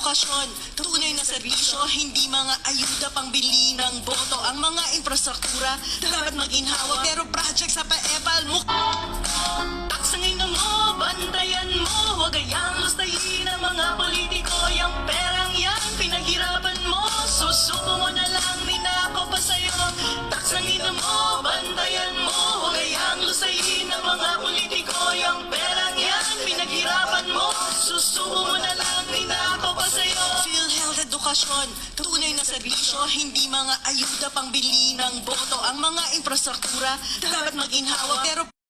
edukasyon, tunay na serbisyo, hindi mga ayuda pangbili ng boto. Ang mga infrastruktura dapat maginhawa, pero project sa paepal mo. Taksangin mo, bantayan mo, huwag kayang lustayin ang mga politiko. Yung perang yan, pinaghirapan mo, susuko mo na lang, ninako pa sa'yo. Taksangin mo, bantayan mo, huwag kayang lustayin ang mga politiko. Yung perang yan, pinaghirapan mo, susuko mo na lang, ninako pa sa'yo. PhilHealth edukasyon, tunay na serbisyo, hindi mga ayuda pangbili ng boto. Ang mga infrastruktura dapat maginhawa, pero